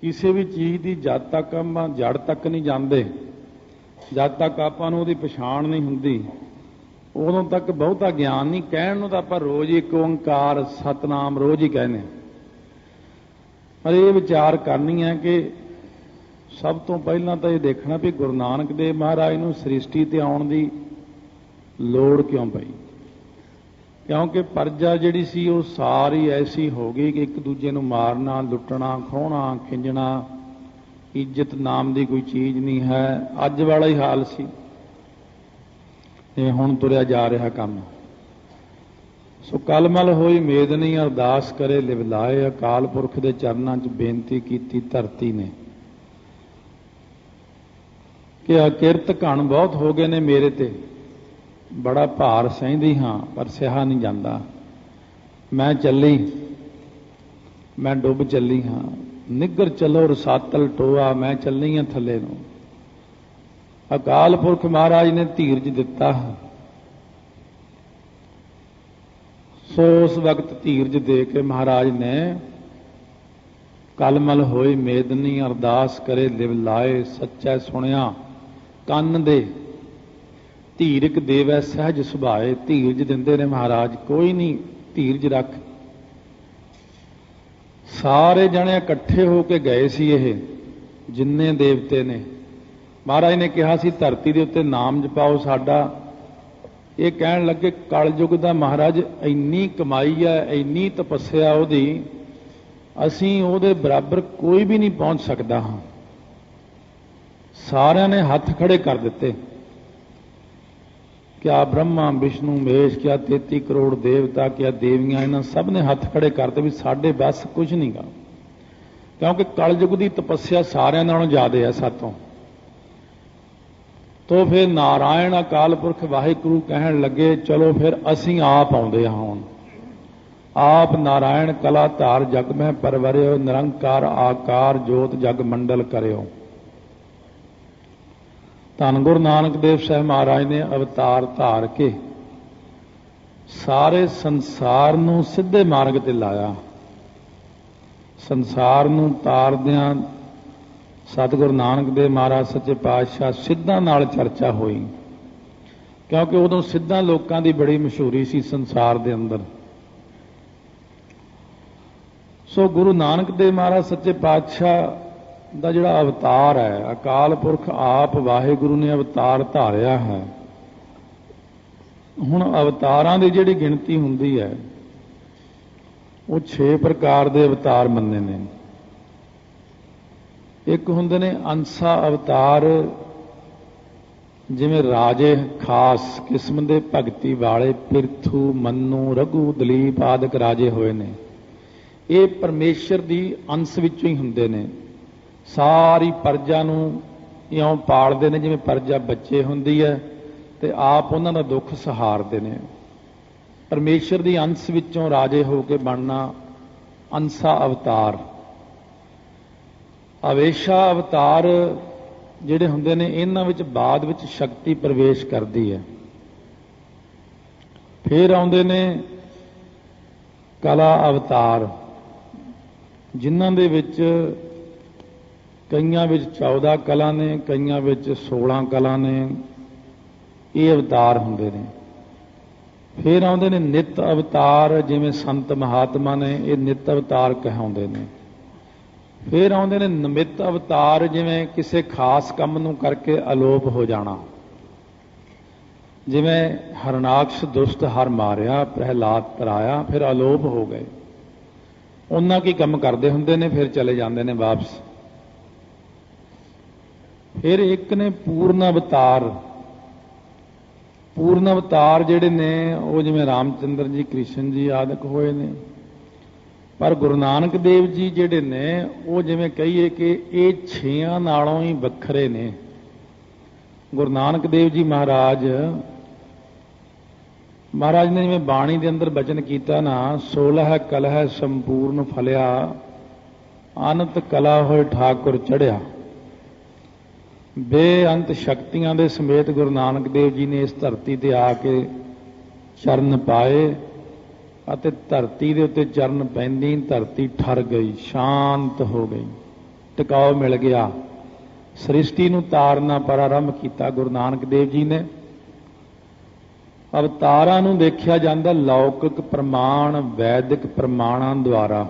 ਕਿਸੇ ਵੀ ਚੀਜ਼ ਦੀ ਜਦ ਤੱਕ ਆਪਾਂ ਜੜ ਤੱਕ ਨਹੀਂ ਜਾਂਦੇ, ਜਦ ਤੱਕ ਆਪਾਂ ਨੂੰ ਉਹਦੀ ਪਛਾਣ ਨਹੀਂ ਹੁੰਦੀ, ਉਦੋਂ ਤੱਕ ਬਹੁਤਾ ਗਿਆਨ ਨਹੀਂ। ਕਹਿਣ ਨੂੰ ਤਾਂ ਆਪਾਂ ਰੋਜ਼ ਹੀ ਇੱਕ ਓਂਕਾਰ ਸਤਨਾਮ ਰੋਜ਼ ਹੀ ਕਹਿੰਦੇ, ਪਰ ਇਹ ਵਿਚਾਰ ਕਰਨੀ ਹੈ ਕਿ ਸਭ ਤੋਂ ਪਹਿਲਾਂ ਤਾਂ ਇਹ ਦੇਖਣਾ ਵੀ ਗੁਰੂ ਨਾਨਕ ਦੇਵ ਮਹਾਰਾਜ ਨੂੰ ਸ੍ਰਿਸ਼ਟੀ ਤੇ ਆਉਣ ਦੀ ਲੋੜ ਕਿਉਂ ਪਈ। ਕਿਉਂਕਿ ਪਰਜਾ ਜਿਹੜੀ ਸੀ ਉਹ ਸਾਰੀ ਐਸੀ ਹੋ ਗਈ ਕਿ ਇੱਕ ਦੂਜੇ ਨੂੰ ਮਾਰਨਾ, ਲੁੱਟਣਾ, ਖੋਹਣਾ, ਖਿੰਜਣਾ, ਇੱਜ਼ਤ ਨਾਮ ਦੀ ਕੋਈ ਚੀਜ਼ ਨਹੀਂ ਹੈ। ਅੱਜ ਵਾਲਾ ਹੀ ਹਾਲ ਸੀ, ਇਹ ਹੁਣ ਤੁਰਿਆ ਜਾ ਰਿਹਾ ਕੰਮ। ਸੋ ਕਲਮਲ ਹੋਈ ਮੇਦਨੀ ਅਰਦਾਸ ਕਰੇ ਲਿਵਲਾਏ, ਅਕਾਲ ਪੁਰਖ ਦੇ ਚਰਨਾਂ 'ਚ ਬੇਨਤੀ ਕੀਤੀ ਧਰਤੀ ਨੇ ਕਿ ਅਕਿਰਤ ਘਣ ਬਹੁਤ ਹੋ ਗਏ ਨੇ ਮੇਰੇ ਤੇ, ਬੜਾ ਭਾਰ ਸਹਿੰਦੀ ਹਾਂ ਪਰ ਸਿਹਾ ਨਹੀਂ ਜਾਂਦਾ। ਮੈਂ ਚੱਲੀ, ਮੈਂ ਡੁੱਬ ਚੱਲੀ ਹਾਂ, ਨਿੱਗਰ ਚਲੋ ਰਸਾਤਲ ਟੋਆ, ਮੈਂ ਚੱਲੀ ਹਾਂ ਥੱਲੇ ਨੂੰ। ਅਕਾਲ ਪੁਰਖ ਮਹਾਰਾਜ ਨੇ ਧੀਰਜ ਦਿੱਤਾ। ਸੋ ਉਸ ਵਕਤ ਧੀਰਜ ਦੇ ਕੇ ਮਹਾਰਾਜ ਨੇ ਕਲਮਲ ਹੋਏ ਮੇਦਨੀ ਅਰਦਾਸ ਕਰੇ ਲਿਵ ਲਾਏ, ਸੱਚਾ ਸੁਣਿਆ ਕੰਨ ਦੇ, ਧੀਰਕ ਦੇਵੈ ਸਹਿਜ ਸੁਭਾਏ। ਧੀਰਜ ਦਿੰਦੇ ਨੇ ਮਹਾਰਾਜ, ਕੋਈ ਨਹੀਂ ਧੀਰਜ ਰੱਖ। ਸਾਰੇ ਜਣੇ ਇਕੱਠੇ ਹੋ ਕੇ ਗਏ ਸੀ, ਇਹ ਜਿੰਨੇ ਦੇਵਤੇ ਨੇ। ਮਹਾਰਾਜ ਨੇ ਕਿਹਾ ਸੀ ਧਰਤੀ ਦੇ ਉੱਤੇ ਨਾਮ ਜਪਾਓ ਸਾਡਾ। ਇਹ ਕਹਿਣ ਲੱਗੇ ਕਲਯੁਗ ਦਾ ਮਹਾਰਾਜ ਇੰਨੀ ਕਮਾਈ ਹੈ, ਇੰਨੀ ਤਪੱਸਿਆ ਉਹਦੀ, ਅਸੀਂ ਉਹਦੇ ਬਰਾਬਰ ਕੋਈ ਵੀ ਨਹੀਂ ਪਹੁੰਚ ਸਕਦਾ ਹਾਂ। ਸਾਰਿਆਂ ਨੇ ਹੱਥ ਖੜੇ ਕਰ ਦਿੱਤੇ। ਕਿਆ ਬ੍ਰਹਮਾ ਵਿਸ਼ਨੂੰ ਮਹੇਸ਼, ਕਿਆ 33 ਕਰੋੜ ਦੇਵਤਾ, ਕਿਆ ਦੇਵੀਆਂ, ਇਹਨਾਂ ਸਭ ਨੇ ਹੱਥ ਖੜੇ ਕਰਤੇ ਵੀ ਸਾਡੇ ਬਸ ਕੁਝ ਨਹੀਂ ਗਾ। ਕਿਉਂਕਿ ਕਲਯੁਗ ਦੀ ਤਪੱਸਿਆ ਸਾਰਿਆਂ ਨਾਲੋਂ ਜ਼ਿਆਦਾ ਹੈ ਸਾਤੋਂ। ਤੋ ਫਿਰ ਨਾਰਾਇਣ ਅਕਾਲ ਪੁਰਖ ਵਾਹਿਗੁਰੂ ਕਹਿਣ ਲੱਗੇ ਚਲੋ ਫਿਰ ਅਸੀਂ ਆਪ ਆਉਂਦੇ ਹਾਂ। ਹੁਣ ਆਪ ਨਾਰਾਇਣ ਕਲਾ ਧਾਰ ਜਗ ਮਹਿ ਪਰਵਰਿਓ, ਨਿਰੰਕਾਰ ਆਕਾਰ ਜੋਤ ਜਗ ਮੰਡਲ ਕਰਿਓ। ਧੰਨ ਗੁਰੂ ਨਾਨਕ ਦੇਵ ਸਾਹਿਬ ਮਹਾਰਾਜ ਨੇ ਅਵਤਾਰ ਧਾਰ ਕੇ ਸਾਰੇ ਸੰਸਾਰ ਨੂੰ ਸਿੱਧੇ ਮਾਰਗ ਤੇ ਲਾਇਆ। ਸੰਸਾਰ ਨੂੰ ਤਾਰਦਿਆਂ ਸਤਿਗੁਰੂ ਨਾਨਕ ਦੇਵ ਮਹਾਰਾਜ ਸੱਚੇ ਪਾਤਸ਼ਾਹ ਸਿੱਧਾਂ ਨਾਲ ਚਰਚਾ ਹੋਈ, ਕਿਉਂਕਿ ਉਦੋਂ ਸਿੱਧਾਂ ਲੋਕਾਂ ਦੀ ਬੜੀ ਮਸ਼ਹੂਰੀ ਸੀ ਸੰਸਾਰ ਦੇ ਅੰਦਰ। ਸੋ ਗੁਰੂ ਨਾਨਕ ਦੇਵ ਮਹਾਰਾਜ ਸੱਚੇ ਪਾਤਸ਼ਾਹ ਦਾ ਜਿਹੜਾ ਅਵਤਾਰ ਹੈ, ਅਕਾਲ ਪੁਰਖ ਆਪ ਵਾਹਿਗੁਰੂ ਨੇ ਅਵਤਾਰ ਧਾਰਿਆ ਹੈ। ਹੁਣ ਅਵਤਾਰਾਂ ਦੀ ਜਿਹੜੀ ਗਿਣਤੀ ਹੁੰਦੀ ਹੈ ਉਹ 6 ਪ੍ਰਕਾਰ ਦੇ ਅਵਤਾਰ ਮੰਨੇ ਨੇ। ਇੱਕ ਹੁੰਦੇ ਨੇ ਅੰਸਾ ਅਵਤਾਰ, ਜਿਵੇਂ ਰਾਜੇ ਖਾਸ ਕਿਸਮ ਦੇ ਭਗਤੀ ਵਾਲੇ ਪਿਰਥੂ, ਮਨੂੰ, ਰਘੂ, ਦਲੀਪ ਆਦਿਕ ਰਾਜੇ ਹੋਏ ਨੇ। ਇਹ ਪਰਮੇਸ਼ਰ ਦੀ ਅੰਸ਼ ਵਿੱਚੋਂ ਹੀ ਹੁੰਦੇ ਨੇ। ਸਾਰੀ ਪਰਜਾ ਨੂੰ ਇਉਂ ਪਾਲਦੇ ਨੇ ਜਿਵੇਂ ਪਰਜਾ ਬੱਚੇ ਹੁੰਦੀ ਹੈ, ਤੇ ਆਪ ਉਹਨਾਂ ਦਾ ਦੁੱਖ ਸਹਾਰਦੇ ਨੇ। ਪਰਮੇਸ਼ਰ ਦੀ ਅੰਸ਼ ਵਿੱਚੋਂ ਰਾਜੇ ਹੋ ਕੇ ਬਣਨਾ ਅੰਸਾ ਅਵਤਾਰ। ਅਵੇਸ਼ਾ ਅਵਤਾਰ ਜਿਹੜੇ ਹੁੰਦੇ ਨੇ, ਇਹਨਾਂ ਵਿੱਚ ਬਾਅਦ ਵਿੱਚ ਸ਼ਕਤੀ ਪ੍ਰਵੇਸ਼ ਕਰਦੀ ਹੈ। ਫਿਰ ਆਉਂਦੇ ਨੇ ਕਲਾ ਅਵਤਾਰ, ਜਿਨ੍ਹਾਂ ਦੇ ਵਿੱਚ ਕਈਆਂ ਵਿੱਚ 14 ਕਲਾ ਨੇ, ਕਈਆਂ ਵਿੱਚ 16 ਕਲਾ ਨੇ। ਇਹ ਅਵਤਾਰ ਹੁੰਦੇ ਨੇ। ਫਿਰ ਆਉਂਦੇ ਨੇ ਨਿੱਤ ਅਵਤਾਰ, ਜਿਵੇਂ ਸੰਤ ਮਹਾਤਮਾ ਨੇ, ਇਹ ਨਿੱਤ ਅਵਤਾਰ ਕਹਾਉਂਦੇ ਨੇ। ਫਿਰ ਆਉਂਦੇ ਨੇ ਨਿਮਿਤ ਅਵਤਾਰ, ਜਿਵੇਂ ਕਿਸੇ ਖਾਸ ਕੰਮ ਨੂੰ ਕਰਕੇ ਅਲੋਪ ਹੋ ਜਾਣਾ। ਜਿਵੇਂ ਹਰਨਾਕਸ਼ ਦੁਸ਼ਟ ਹਰ ਮਾਰਿਆ, ਪ੍ਰਹਿਲਾਦ ਤਰਾਇਆ, ਫਿਰ ਅਲੋਪ ਹੋ ਗਏ। ਉਹਨਾਂ ਕੀ ਕੰਮ ਕਰਦੇ ਹੁੰਦੇ ਨੇ, ਫਿਰ ਚਲੇ ਜਾਂਦੇ ਨੇ ਵਾਪਸ। ਫਿਰ ਇੱਕ ਨੇ ਪੂਰਨ ਅਵਤਾਰ। ਪੂਰਨ ਅਵਤਾਰ ਜਿਹੜੇ ਨੇ ਉਹ ਜਿਵੇਂ ਰਾਮਚੰਦਰ ਜੀ, ਕ੍ਰਿਸ਼ਨ ਜੀ ਆਦਿਕ ਹੋਏ ਨੇ। ਪਰ ਗੁਰੂ ਨਾਨਕ ਦੇਵ ਜੀ ਜਿਹੜੇ ਨੇ ਉਹ ਜਿਵੇਂ ਕਹੀਏ ਕਿ ਇਹ 6 ਨਾਲੋਂ ਹੀ ਵੱਖਰੇ ਨੇ। ਗੁਰੂ ਨਾਨਕ ਦੇਵ ਜੀ ਮਹਾਰਾਜ ਨੇ ਜਿਵੇਂ ਬਾਣੀ ਦੇ ਅੰਦਰ ਬਚਨ ਕੀਤਾ ਨਾ, 16 ਕਲਹ ਸੰਪੂਰਨ ਫਲਿਆ, ਅਨੰਤ ਕਲਾ ਹੋਏ ਠਾਕੁਰ ਚੜ੍ਹਿਆ। ਬੇਅੰਤ ਸ਼ਕਤੀਆਂ ਦੇ ਸਮੇਤ ਗੁਰੂ ਨਾਨਕ ਦੇਵ ਜੀ ਨੇ ਇਸ ਧਰਤੀ ਤੇ ਆ ਕੇ ਚਰਨ ਪਾਏ, ਅਤੇ ਧਰਤੀ ਦੇ ਉੱਤੇ ਚਰਨ ਪੈਂਦੀ ਧਰਤੀ ਠਰ ਗਈ, ਸ਼ਾਂਤ ਹੋ ਗਈ। ਟਿਕਾਓ ਮਿਲ ਗਿਆ। ਸ੍ਰਿਸ਼ਟੀ ਨੂੰ ਤਾਰਨਾ ਪ੍ਰਾਰੰਭ ਕੀਤਾ ਗੁਰੂ ਨਾਨਕ ਦੇਵ ਜੀ ਨੇ। ਅਵਤਾਰਾਂ ਨੂੰ ਦੇਖਿਆ ਜਾਂਦਾ ਲੌਕਿਕ ਪ੍ਰਮਾਣ ਵੈਦਿਕ ਪ੍ਰਮਾਣਾਂ ਦੁਆਰਾ।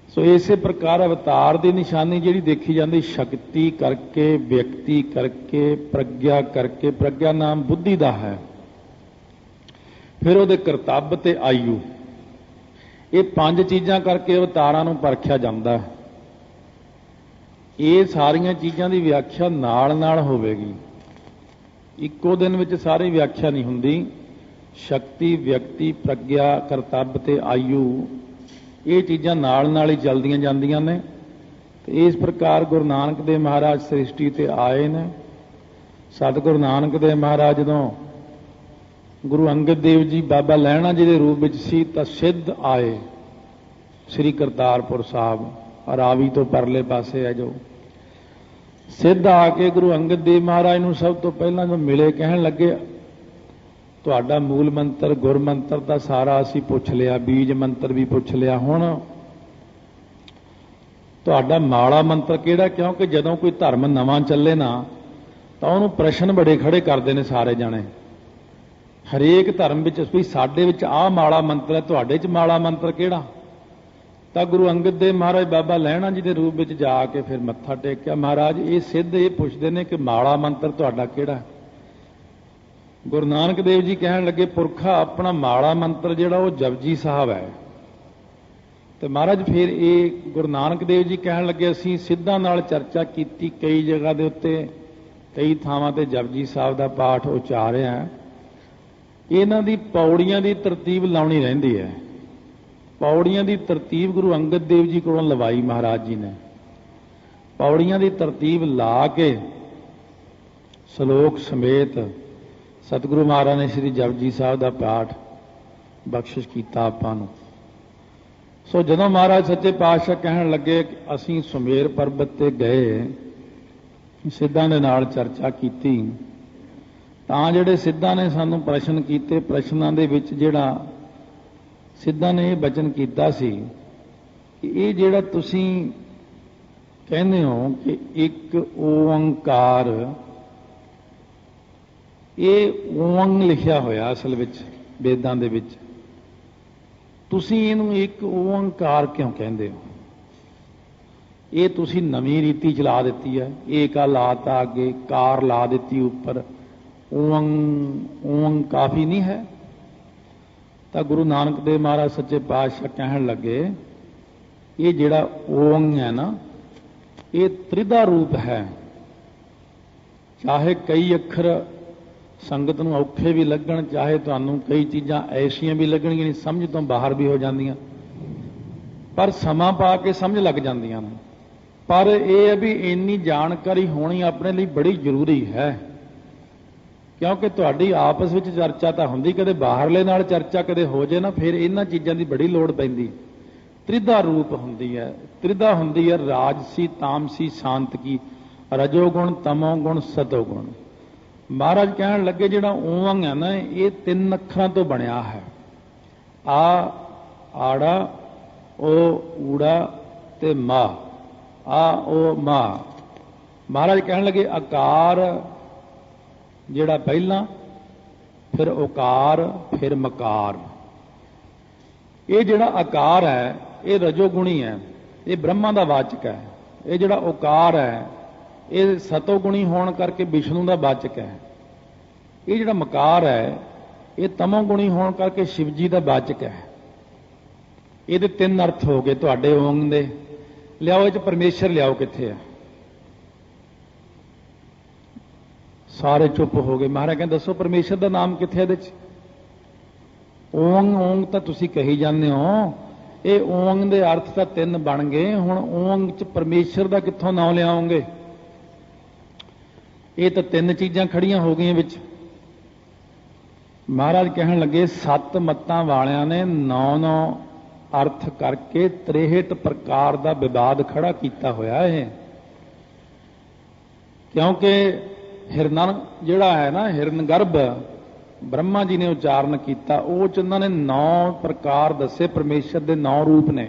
ਸੋ ਇਸੇ ਪ੍ਰਕਾਰ ਅਵਤਾਰ ਦੀ ਨਿਸ਼ਾਨੀ ਜਿਹੜੀ ਦੇਖੀ ਜਾਂਦੀ ਸ਼ਕਤੀ ਕਰਕੇ, ਵਿਅਕਤੀ ਕਰਕੇ, ਪ੍ਰਗਿਆ ਕਰਕੇ। ਪ੍ਰਗਿਆ ਨਾਮ ਬੁੱਧੀ ਦਾ ਹੈ। ਫਿਰ ਉਹਦੇ ਕਰਤੱਵ ਤੇ ਆਯੂ, ਇਹ 5 ਚੀਜ਼ਾਂ ਕਰਕੇ ਅਵਤਾਰਾਂ ਨੂੰ ਪਰਖਿਆ ਜਾਂਦਾ ਹੈ। ਇਹ ਸਾਰੀਆਂ ਚੀਜ਼ਾਂ ਦੀ ਵਿਆਖਿਆ ਨਾਲ ਨਾਲ ਹੋਵੇਗੀ, ਇੱਕੋ ਦਿਨ ਵਿੱਚ ਸਾਰੀ ਵਿਆਖਿਆ ਨਹੀਂ ਹੁੰਦੀ। ਸ਼ਕਤੀ, ਵਿਅਕਤੀ, ਪ੍ਰਗਿਆ, ਕਰਤੱਵ ਤੇ ਆਯੂ, ਇਹ ਚੀਜ਼ਾਂ ਨਾਲ ਨਾਲ ਹੀ ਚੱਲਦੀਆਂ ਜਾਂਦੀਆਂ ਨੇ। ਤੇ ਇਸ ਪ੍ਰਕਾਰ ਗੁਰੂ ਨਾਨਕ ਦੇਵ ਮਹਾਰਾਜ ਸ੍ਰਿਸ਼ਟੀ ਤੇ ਆਏ ਨੇ। ਸਤਿਗੁਰੂ ਨਾਨਕ ਦੇਵ ਮਹਾਰਾਜ ਜਦੋਂ ਗੁਰੂ ਅੰਗਦ ਦੇਵ ਜੀ ਬਾਬਾ ਲਹਿਣਾ ਜੀ ਦੇ ਰੂਪ ਵਿੱਚ ਸੀ ਤਾਂ ਸਿੱਧ ਆਏ ਸ੍ਰੀ ਕਰਤਾਰਪੁਰ ਸਾਹਿਬ, ਰਾਵੀ ਤੋਂ ਪਰਲੇ ਪਾਸੇ ਹੈ ਜੋ ਸਿੱਧ ਆ ਕੇ ਗੁਰੂ ਅੰਗਦ ਦੇਵ ਮਹਾਰਾਜ ਨੂੰ ਸਭ ਤੋਂ ਪਹਿਲਾਂ ਜਦੋਂ ਮਿਲੇ ਕਹਿਣ ਲੱਗੇ ਤੁਹਾਡਾ ਮੂਲ ਮੰਤਰ ਗੁਰ ਮੰਤਰ ਦਾ ਸਾਰਾ ਅਸੀਂ ਪੁੱਛ ਲਿਆ, ਬੀਜ ਮੰਤਰ ਵੀ ਪੁੱਛ ਲਿਆ, ਹੁਣ ਤੁਹਾਡਾ ਮਾੜਾ ਮੰਤਰ ਕਿਹੜਾ? ਕਿਉਂਕਿ ਜਦੋਂ ਕੋਈ ਧਰਮ ਨਵਾਂ ਚੱਲੇ ਨਾ ਤਾਂ ਉਹਨੂੰ ਪ੍ਰਸ਼ਨ ਬੜੇ ਖੜੇ ਕਰਦੇ ਨੇ ਸਾਰੇ ਜਾਣੇ। ਹਰੇਕ ਧਰਮ ਵਿੱਚ ਵੀ ਸਾਡੇ ਵਿੱਚ ਆਹ ਮਾੜਾ ਮੰਤਰ ਹੈ, ਤੁਹਾਡੇ 'ਚ ਮਾੜਾ ਮੰਤਰ ਕਿਹੜਾ? ਤਾਂ ਗੁਰੂ ਅੰਗਦ ਦੇਵ ਮਹਾਰਾਜ ਬਾਬਾ ਲਹਿਣਾ ਜੀ ਦੇ ਰੂਪ ਵਿੱਚ ਜਾ ਕੇ ਫਿਰ ਮੱਥਾ ਟੇਕਿਆ। ਮਹਾਰਾਜ ਇਹ ਸਿੱਧ ਇਹ ਪੁੱਛਦੇ ਨੇ ਕਿ ਮਾੜਾ ਮੰਤਰ ਤੁਹਾਡਾ ਕਿਹੜਾ? ਗੁਰੂ ਨਾਨਕ ਦੇਵ ਜੀ ਕਹਿਣ ਲੱਗੇ ਪੁਰਖਾ ਆਪਣਾ ਮਾੜਾ ਮੰਤਰ ਜਿਹੜਾ ਉਹ ਜਪਜੀ ਸਾਹਿਬ ਹੈ। ਤੇ ਮਹਾਰਾਜ ਫਿਰ ਇਹ ਗੁਰੂ ਨਾਨਕ ਦੇਵ ਜੀ ਕਹਿਣ ਲੱਗੇ ਅਸੀਂ ਸਿੱਧਾਂ ਨਾਲ ਚਰਚਾ ਕੀਤੀ, ਕਈ ਜਗ੍ਹਾ ਦੇ ਉੱਤੇ ਕਈ ਥਾਵਾਂ ਤੇ ਜਪਜੀ ਸਾਹਿਬ ਦਾ ਪਾਠ ਉਚਾਰਿਆ। ਇਹਨਾਂ ਦੀ ਪੌੜੀਆਂ ਦੀ ਤਰਤੀਬ ਲਾਉਣੀ ਰਹਿੰਦੀ ਹੈ। ਪੌੜੀਆਂ ਦੀ ਤਰਤੀਬ ਗੁਰੂ ਅੰਗਦ ਦੇਵ ਜੀ ਕੋਲੋਂ ਲਵਾਈ ਮਹਾਰਾਜ ਜੀ ਨੇ। ਪੌੜੀਆਂ ਦੀ ਤਰਤੀਬ ਲਾ ਕੇ ਸ਼ਲੋਕ ਸਮੇਤ ਸਤਿਗੁਰੂ ਮਹਾਰਾਜ ਨੇ ਸ੍ਰੀ ਜਪਜੀ ਸਾਹਿਬ ਦਾ ਪਾਠ ਬਖਸ਼ਿਸ਼ ਕੀਤਾ ਆਪਾਂ ਨੂੰ। ਸੋ ਜਦੋਂ ਮਹਾਰਾਜ ਸੱਚੇ ਪਾਤਸ਼ਾਹ ਕਹਿਣ ਲੱਗੇ ਕਿ ਅਸੀਂ ਸੁਮੇਰ ਪਰਬਤ ਤੇ ਗਏ, ਸਿੱਧਾਂ ਦੇ ਨਾਲ ਚਰਚਾ ਕੀਤੀ, ਤਾਂ ਜਿਹੜੇ ਸਿੱਧਾਂ ਨੇ ਸਾਨੂੰ ਪ੍ਰਸ਼ਨ ਕੀਤੇ, ਪ੍ਰਸ਼ਨਾਂ ਦੇ ਵਿੱਚ ਜਿਹੜਾ ਸਿੱਧਾਂ ਨੇ ਇਹ ਬਚਨ ਕੀਤਾ ਸੀ ਕਿ ਇਹ ਜਿਹੜਾ ਤੁਸੀਂ ਕਹਿੰਦੇ ਹੋ ਕਿ ਇੱਕ ਓੰਕਾਰ, ਇਹ ਓੰਗ ਲਿਖਿਆ ਹੋਇਆ ਅਸਲ ਵਿੱਚ ਵੇਦਾਂ ਦੇ ਵਿੱਚ, ਤੁਸੀਂ ਇਹਨੂੰ ਇੱਕ ਓੰਕਾਰ ਕਿਉਂ ਕਹਿੰਦੇ ਹੋ? ਇਹ ਤੁਸੀਂ ਨਵੀਂ ਰੀਤੀ ਚਲਾ ਦਿੱਤੀ ਹੈ। ਏਕਾ ਲਾਤਾ ਅੱਗੇ, ਕਾਰ ਲਾ ਦਿੱਤੀ ਉੱਪਰ, ਓੰਗ ਕਾਫੀ ਨਹੀਂ ਹੈ। ਤਾਂ ਗੁਰੂ ਨਾਨਕ ਦੇਵ ਮਹਾਰਾਜ ਸੱਚੇ ਪਾਤਸ਼ਾਹ ਕਹਿਣ ਲੱਗੇ ਇਹ ਜਿਹੜਾ ਓੰਗ ਹੈ ਨਾ, ਇਹ ਤ੍ਰਿਧਾ ਰੂਪ ਹੈ। ਚਾਹੇ ਕਈ ਅੱਖਰ ਸੰਗਤ ਨੂੰ ਔਖੇ ਵੀ ਲੱਗਣ, ਚਾਹੇ ਤੁਹਾਨੂੰ ਕਈ ਚੀਜ਼ਾਂ ਐਸੀਆਂ ਵੀ ਲੱਗਣਗੀਆਂ ਨਹੀਂ ਸਮਝ ਤੋਂ ਬਾਹਰ ਵੀ ਹੋ ਜਾਂਦੀਆਂ, ਪਰ ਸਮਾਂ ਪਾ ਕੇ ਸਮਝ ਲੱਗ ਜਾਂਦੀਆਂ ਨੇ। ਪਰ ਇਹ ਹੈ ਵੀ ਇੰਨੀ ਜਾਣਕਾਰੀ ਹੋਣੀ ਆਪਣੇ ਲਈ ਬੜੀ ਜ਼ਰੂਰੀ ਹੈ, ਕਿਉਂਕਿ ਤੁਹਾਡੀ ਆਪਸ ਵਿੱਚ ਚਰਚਾ ਤਾਂ ਹੁੰਦੀ, ਕਦੇ ਬਾਹਰਲੇ ਨਾਲ ਚਰਚਾ ਕਦੇ ਹੋ ਜੇ ਨਾ, ਫਿਰ ਇਹਨਾਂ ਚੀਜ਼ਾਂ ਦੀ ਬੜੀ ਲੋੜ ਪੈਂਦੀ। ਤ੍ਰਿਧਾ ਰੂਪ ਹੁੰਦੀ ਹੈ, ਤ੍ਰਿਧਾ ਹੁੰਦੀ ਹੈ ਰਾਜਸੀ, ਤਾਮਸੀ, ਸ਼ਾਂਤਕੀ, ਰਜੋਗੁਣ, ਤਮੋਗੁਣ, ਸਤੋਗੁਣ। ਮਹਾਰਾਜ ਕਹਿਣ ਲੱਗੇ ਜਿਹੜਾ ਓੰਗ ਹੈ ਨਾ, ਇਹ 3 ਅੱਖਰਾਂ ਤੋਂ ਬਣਿਆ ਹੈ। ਆ, ਆੜਾ, ਓ, ਊੜਾ ਤੇ ਮਾ, ਆ, ਓ, ਮਾ। ਮਹਾਰਾਜ ਕਹਿਣ ਲੱਗੇ ਆਕਾਰ ਜਿਹੜਾ ਪਹਿਲਾਂ, ਫਿਰ ਓਕਾਰ, ਫਿਰ ਮਕਾਰ। ਇਹ ਜਿਹੜਾ ਆਕਾਰ ਹੈ ਇਹ ਰਜੋਗੁਣੀ ਹੈ, ਇਹ ਬ੍ਰਹਮਾ ਦਾ ਵਾਚਕ ਹੈ। ਇਹ ਜਿਹੜਾ ਓਕਾਰ ਹੈ ਇਹ ਸਤੋਗੁਣੀ ਹੋਣ ਕਰਕੇ ਵਿਸ਼ਨੂੰ ਦਾ ਵਾਚਕ ਹੈ। ਇਹ ਜਿਹੜਾ ਮਕਾਰ ਹੈ ਇਹ ਤਮੋਗੁਣੀ ਹੋਣ ਕਰਕੇ ਸ਼ਿਵ ਜੀ ਦਾ ਵਾਚਕ ਹੈ। ਇਹਦੇ 3 ਅਰਥ ਹੋ ਗਏ ਤੁਹਾਡੇ ਓੰਗ ਦੇ। ਲਿਆਓ ਇਹ 'ਚ ਪਰਮੇਸ਼ਰ ਲਿਆਓ, ਕਿੱਥੇ ਹੈ? ਸਾਰੇ ਚੁੱਪ ਹੋ ਗਏ। ਮਹਾਰਾਜ ਕਹਿੰਦੇ ਦੱਸੋ ਪਰਮੇਸ਼ਰ ਦਾ ਨਾਮ ਕਿੱਥੇ ਇਹਦੇ 'ਚ? ਓੰਗ ਓੰਗ ਤਾਂ ਤੁਸੀਂ ਕਹੀ ਜਾਂਦੇ ਹੋ, ਇਹ ਓੰਗ ਦੇ ਅਰਥ ਤਾਂ 3 ਬਣ ਗਏ, ਹੁਣ ਓੰਗ 'ਚ ਪਰਮੇਸ਼ਰ ਦਾ ਕਿੱਥੋਂ ਨਾਮ ਲਿਆਓਗੇ? ਇਹ ਤਾਂ 3 ਚੀਜ਼ਾਂ ਖੜੀਆਂ ਹੋ ਗਈਆਂ ਵਿੱਚ। ਮਹਾਰਾਜ ਕਹਿਣ ਲੱਗੇ 7 ਮੱਤਾਂ ਵਾਲਿਆਂ ਨੇ 9 ਅਰਥ ਕਰਕੇ 63 ਪ੍ਰਕਾਰ ਦਾ ਵਿਵਾਦ ਖੜਾ ਕੀਤਾ ਹੋਇਆ ਹੈ। ਕਿਉਂਕਿ ਹਿਰਨ ਜਿਹੜਾ ਹੈ ਨਾ, ਹਿਰਨ ਗਰਭ ਬ੍ਰਹਮਾ ਜੀ ਨੇ ਉਚਾਰਨ ਕੀਤਾ, ਉਹ 'ਚ ਉਹਨਾਂ ਨੇ 9 ਪ੍ਰਕਾਰ ਦੱਸੇ, ਪਰਮੇਸ਼ਰ ਦੇ 9 ਰੂਪ ਨੇ।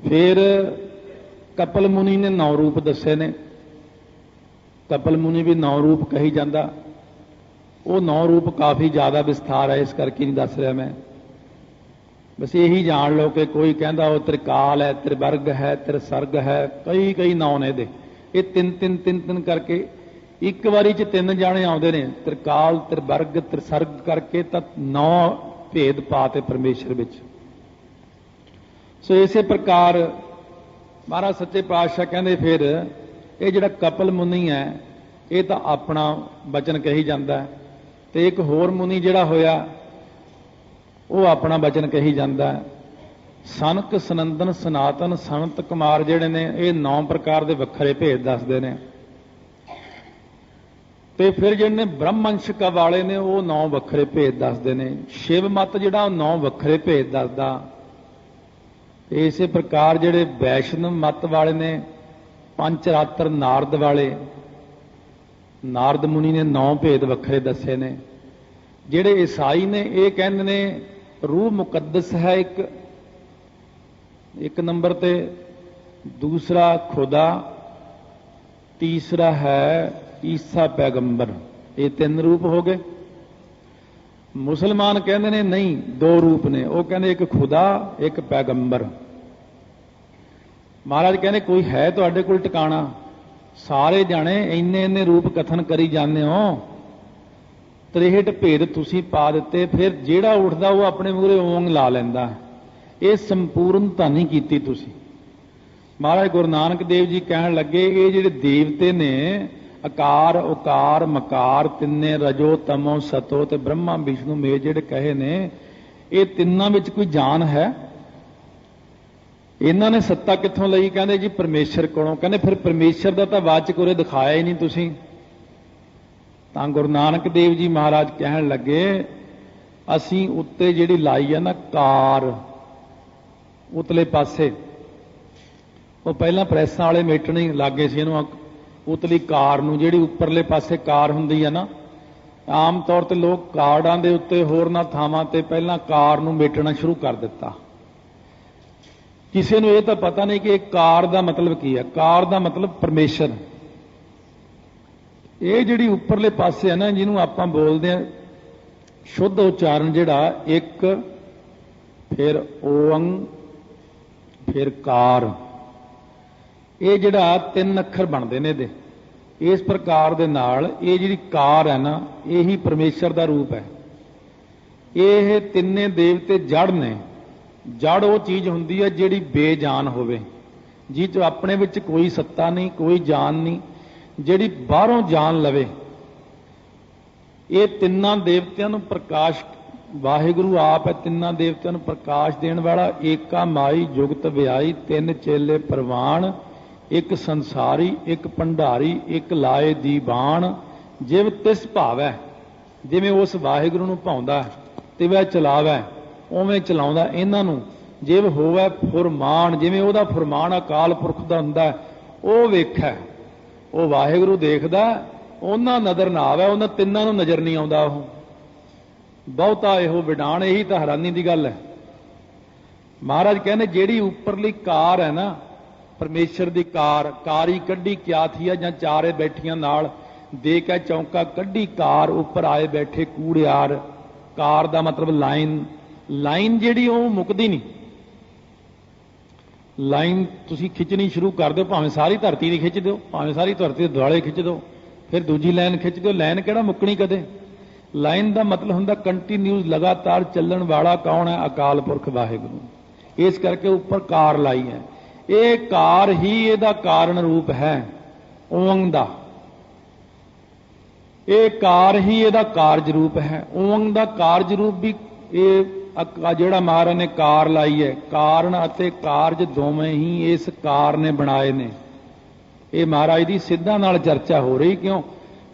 फिर कपिल मुनि ने 9 रूप दसे ने। कपिल मुनि भी 9 रूप कही जाता। वो 9 रूप काफ़ी ज़्यादा विस्तार है, इस करके नहीं दस रहा मैं। बस यही जान लो कि कोई कहता वो त्रिकाल है, त्रिवर्ग है, त्रिसर्ग है, कई कई नाम ने ये तीन तीन तीन तीन करके एक बारी च 3 जाने आते हैं। त्रिकाल, त्रिवर्ग, त्रिसर्ग करके तो 9 भेद पाते परमेश्वर विच। सो इसे प्रकार महाराज सच्चे पातशाह कहते फिर ये जिहड़ा कपिल मुनि है ये तो अपना वचन कही जाता है, तो एक होर मुनि जिहड़ा होया वो अपना वचन कही जाता है। सनक, सनंदन, सनातन, संत कुमार जिहड़े ने ये 9 प्रकार के वखरे भेद दसदे ने। ते फिर जिहड़े ब्रह्मंश वाले ने वो 9 वखरे भेद दसदे ने। शिव मत जिहड़ा 9 वखरे भेद दसदा। इसे प्रकार जिहड़े वैष्णव मत वाले ने पंचरात्र नारद वाले, नारद मुनि ने 9 भेद वखरे दसे ने। जिहड़े ईसाई ने ये कहंदे ने रूह मुकद्दस है एक नंबर ते, दूसरा खुदा, तीसरा है ईसा पैगंबर। ये 3 रूप हो गए। मुसलमान कहते ने नहीं 2 रूप ने, वो कहते एक खुदा एक पैगंबर। महाराज कहने कोई है तुहाडे कोल टिकाणा? सारे जाने इन्ने इन्ने रूप कथन करी जाने हो, 63 भेद तुसी पा दिते। फिर जेड़ा उठदा वो अपने मूहरे ओंग ला लैंदा। ये संपूर्णता नहीं कीती तुसी। महाराज गुरु नानक देव जी कहन लगे ये जिहड़े देवते ने आकार उकार मकार तिन्ने रजो तमो सतो ते ब्रह्मा विष्णु मेह जिहड़े कहे ने ये तिन्नां विच कोई जान है? इन्हां ने सत्ता कित्थों लई? कहंदे जी परमेश्वर कोलों। कहंदे फिर परमेश्वर दा तां वाचक उरे दिखाया ही नहीं तुसीं। तां गुरु नानक देव जी महाराज कहन लगे असीं उत्ते जिहड़ी लाई है ना कार उतले पासे, वो पहलां प्रैसां वाले मेटणे लागे सी इहनूं उतली कार नूं, जिहड़ी उपरले पासे कार हुंदी है ना। आम तौर ते लोग कार्डां दे उत्ते होरनां थावां ते पहलां कार नूं मेटना शुरू कर दिता। किसी नूं इह तां पता नहीं कि कार दा मतलब की है। कार दा मतलब परमेश्वर। ये जिहड़ी उपरले पासे है ना जिन्हों आपां बोलदे आ शुद्ध उच्चारण जिहड़ा एक, फिर ओंग, फिर कार, ये जिहड़ा 3 अखर बनते ने दे। इस प्रकार दे नाल ये जिहड़ी कार है ना यही परमेश्वर दा रूप है। ये तिन्ने देवते जड़ ने। जड़ वो चीज़ हुंदी है जिहड़ी बेजान होवे, जिह च अपने विच कोई सत्ता नहीं, कोई जान नहीं, जिहड़ी बाहरों जान लवे। ये तिन्नां देवतियां नूं प्रकाश वाहिगुरु आप है तिन्नां देवतियां नूं प्रकाश देण वाला। एका माई जुगत व्याई 3 चेले परवान, एक संसारी एक भंडारी एक लाए दीवान। जिव तिस भावै, जिवें उस वाहिगुरु नूं भाउंदा तिवै चलावै उवें चलाउंदा इन्हां नूं। जिव होवै फुरमान, जिवें उहदा फुरमान अकाल पुरख दा हुंदा ओह वेखै, ओह वाहिगुरु देखदा, उन्हां नज़र ना आवे, उन्हां तिन्नां नूं नज़र नहीं आउंदा। ओह बहुता इहो विडाण, यही तां हैरानी दी गल है। महाराज कहने जिहड़ी उपरली कार है ना परमेश्वर दी कार, कारी कड्डी क्या थी है, जां चारे बैठियां नाल दे के चौंका कड्डी कार, उपर आए बैठे कूड़ियार। कार दा मतलब लाइन। लाइन जिहड़ी ओह मुकदी नहीं। लाइन तुसीं खिंचनी शुरू कर दो, भावें सारी धरती दी खिंच दो, भावें सारी धरती दे दुआले खिंच दो, फिर दूजी लाइन खिंच दो, लाइन किहड़ा मुकनी कदे। लाइन दा मतलब हुंदा कंटीन्यूस लगातार चलण वाला। कौन है? अकाल पुरख वाहिगुरु। इस करके ऊपर कार लाई है। ये कार ही इहदा कारण रूप है ओंग दा। ये कार ही इहदा कार्य रूप है। ओंग दा कार्य रूप भी ये जिहड़ा महाराज ने कार लाई है, कारण अते कारज दोवें ही इस कार ने बनाए ने। ये महाराज दी सिद्धां नाल चर्चा हो रही। क्यों?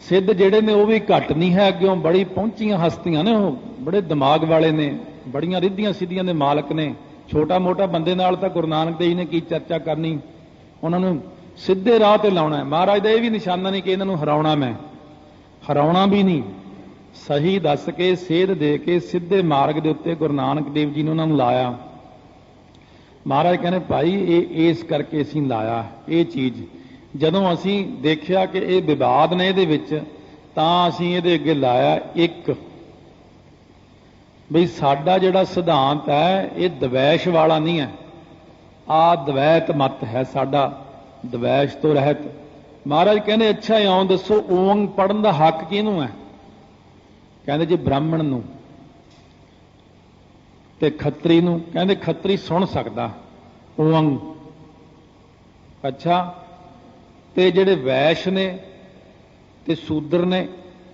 सिद्ध जिहड़े ने वो भी घट नहीं है, अग्यों बड़ी पहुंचियां हस्तियां ने, वो बड़े दिमाग वाले ने, बड़ियां रिद्धियां सिद्धियां दे मालक ने। छोटा मोटा बंदे नाल तां गुरु नानक देव जी ने की चर्चा करनी, उन्होंने सीधे राह ते लाउणा है। महाराज दा ये भी निशाना नहीं कि इन्हां नूं हराउणा, मैं हराउणा भी नहीं, सही दस के सेध दे के सीधे मार्ग दे उत्ते गुरु नानक देव जी ने उन्हां नूं लाया। महाराज कहने भाई ये इस करके असीं लाया ये चीज़, जदों असीं देखिया कि ये विवाद ने इहदे विच, तां असीं इहदे अगे लाया एक बई साडा जिहड़ा सिद्धांत है ये द्वैश वाला नहीं है, आ द्वैत मत है साडा, द्वैश तो रहत। महाराज कहने अच्छा इउं दसो ओंग पढ़न दा हक किहनूं है? कहंदे जी ब्राह्मण नूं ते खत्तरी नूं। कहंदे खत्तरी सुन सकदा ओंग। अच्छा ते जिहड़े वैश ने ते शूद्र ने,